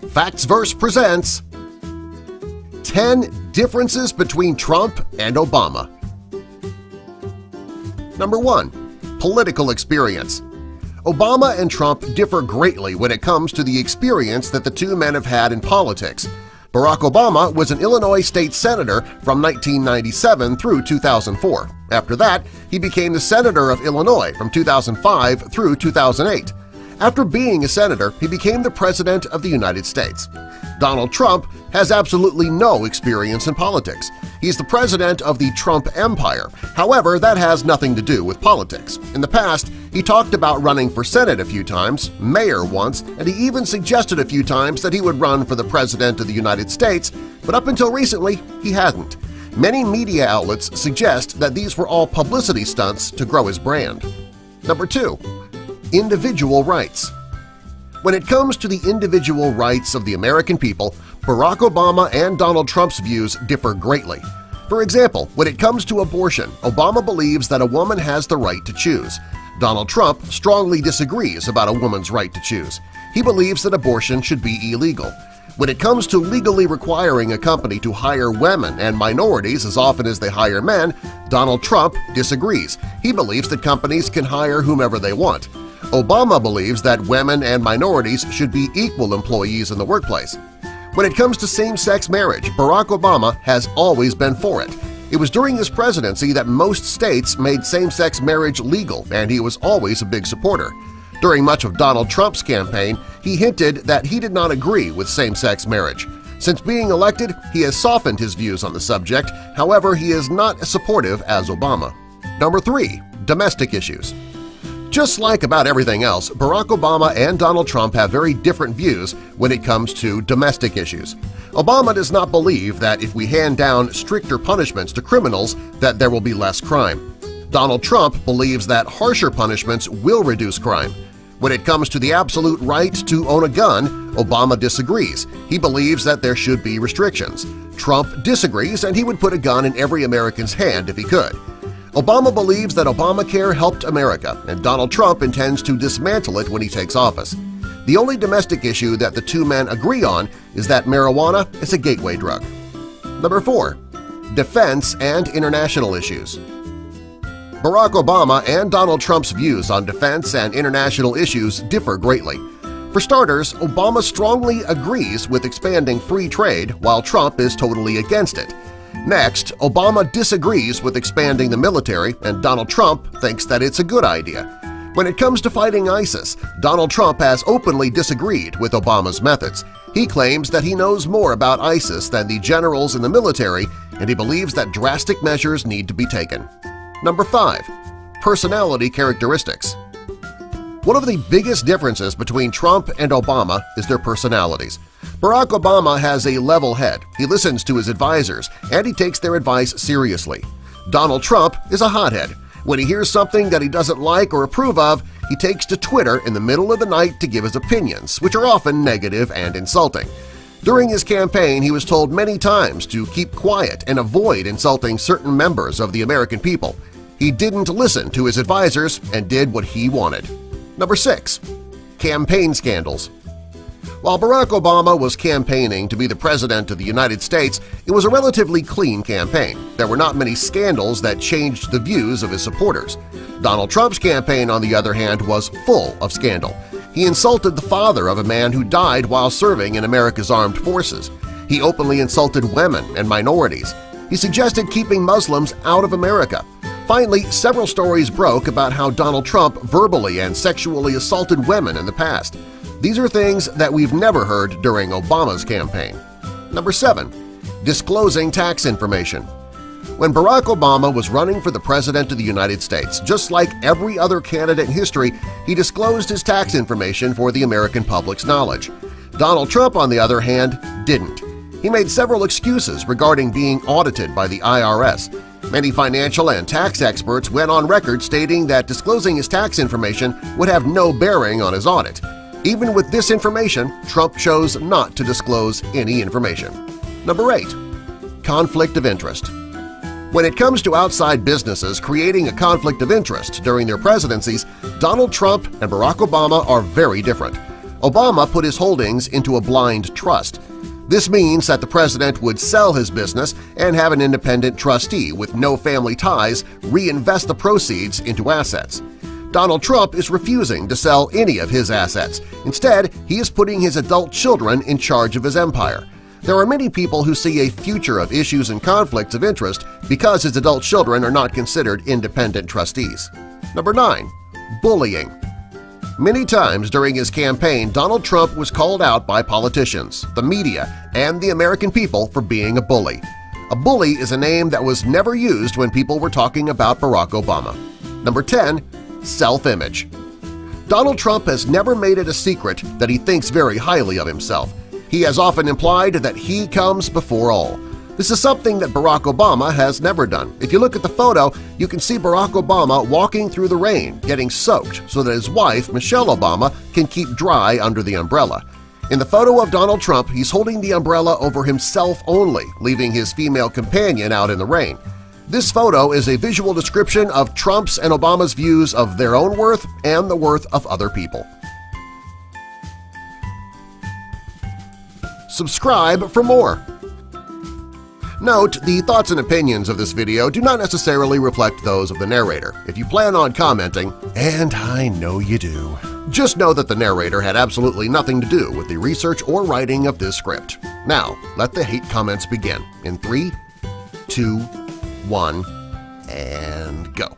Factsverse presents 10 Differences Between Trump and Obama. Number 1. Political experience. Obama and Trump differ greatly when it comes to the experience that the two men have had in politics. Barack Obama was an Illinois state senator from 1997 through 2004. After that, he became the senator of Illinois from 2005 through 2008. After being a senator, he became the President of the United States. Donald Trump has absolutely no experience in politics. He's the president of the Trump Empire. However, that has nothing to do with politics. In the past, he talked about running for Senate a few times, mayor once, and he even suggested a few times that he would run for the President of the United States, but up until recently, he hadn't. Many media outlets suggest that these were all publicity stunts to grow his brand. Number 2. Individual rights. When it comes to the individual rights of the American people, Barack Obama and Donald Trump's views differ greatly. For example, when it comes to abortion, Obama believes that a woman has the right to choose. Donald Trump strongly disagrees about a woman's right to choose. He believes that abortion should be illegal. When it comes to legally requiring a company to hire women and minorities as often as they hire men, Donald Trump disagrees. He believes that companies can hire whomever they want. Obama believes that women and minorities should be equal employees in the workplace. When it comes to same-sex marriage, Barack Obama has always been for it. It was during his presidency that most states made same-sex marriage legal, and he was always a big supporter. During much of Donald Trump's campaign, he hinted that he did not agree with same-sex marriage. Since being elected, he has softened his views on the subject, however, he is not as supportive as Obama. Number 3. Domestic issues. Just like about everything else, Barack Obama and Donald Trump have very different views when it comes to domestic issues. Obama does not believe that if we hand down stricter punishments to criminals that there will be less crime. Donald Trump believes that harsher punishments will reduce crime. When it comes to the absolute right to own a gun, Obama disagrees. He believes that there should be restrictions. Trump disagrees, and he would put a gun in every American's hand if he could. Obama believes that Obamacare helped America, and Donald Trump intends to dismantle it when he takes office. The only domestic issue that the two men agree on is that marijuana is a gateway drug. Number 4. Defense and international issues. Barack Obama and Donald Trump's views on defense and international issues differ greatly. For starters, Obama strongly agrees with expanding free trade while Trump is totally against it. Next, Obama disagrees with expanding the military, and Donald Trump thinks that it's a good idea. When it comes to fighting ISIS, Donald Trump has openly disagreed with Obama's methods. He claims that he knows more about ISIS than the generals in the military, and he believes that drastic measures need to be taken. Number 5. Personality characteristics. One of the biggest differences between Trump and Obama is their personalities. Barack Obama has a level head, he listens to his advisors, and he takes their advice seriously. Donald Trump is a hothead. When he hears something that he doesn't like or approve of, he takes to Twitter in the middle of the night to give his opinions, which are often negative and insulting. During his campaign, he was told many times to keep quiet and avoid insulting certain members of the American people. He didn't listen to his advisors and did what he wanted. Number 6. Campaign scandals. While Barack Obama was campaigning to be the President of the United States, it was a relatively clean campaign. There were not many scandals that changed the views of his supporters. Donald Trump's campaign, on the other hand, was full of scandal. He insulted the father of a man who died while serving in America's armed forces. He openly insulted women and minorities. He suggested keeping Muslims out of America. Finally, several stories broke about how Donald Trump verbally and sexually assaulted women in the past. These are things that we've never heard during Obama's campaign. Number 7. Disclosing tax information. When Barack Obama was running for the President of the United States, just like every other candidate in history, he disclosed his tax information for the American public's knowledge. Donald Trump, on the other hand, didn't. He made several excuses regarding being audited by the IRS. Many financial and tax experts went on record stating that disclosing his tax information would have no bearing on his audit. Even with this information, Trump chose not to disclose any information. Number 8. Conflict of interest. When it comes to outside businesses creating a conflict of interest during their presidencies, Donald Trump and Barack Obama are very different. Obama put his holdings into a blind trust. This means that the president would sell his business and have an independent trustee with no family ties reinvest the proceeds into assets. Donald Trump is refusing to sell any of his assets. Instead, he is putting his adult children in charge of his empire. There are many people who see a future of issues and conflicts of interest because his adult children are not considered independent trustees. Number 9. Bullying. Many times during his campaign, Donald Trump was called out by politicians, the media, and the American people for being a bully. A bully is a name that was never used when people were talking about Barack Obama. Number 10. Self-image. Donald Trump has never made it a secret that he thinks very highly of himself. He has often implied that he comes before all. This is something that Barack Obama has never done. If you look at the photo, you can see Barack Obama walking through the rain, getting soaked so that his wife, Michelle Obama, can keep dry under the umbrella. In the photo of Donald Trump, he's holding the umbrella over himself only, leaving his female companion out in the rain. This photo is a visual description of Trump's and Obama's views of their own worth and the worth of other people. Subscribe for more! Note, the thoughts and opinions of this video do not necessarily reflect those of the narrator. If you plan on commenting, and I know you do, just know that the narrator had absolutely nothing to do with the research or writing of this script. Now, let the hate comments begin in 3, 2, 1, and go.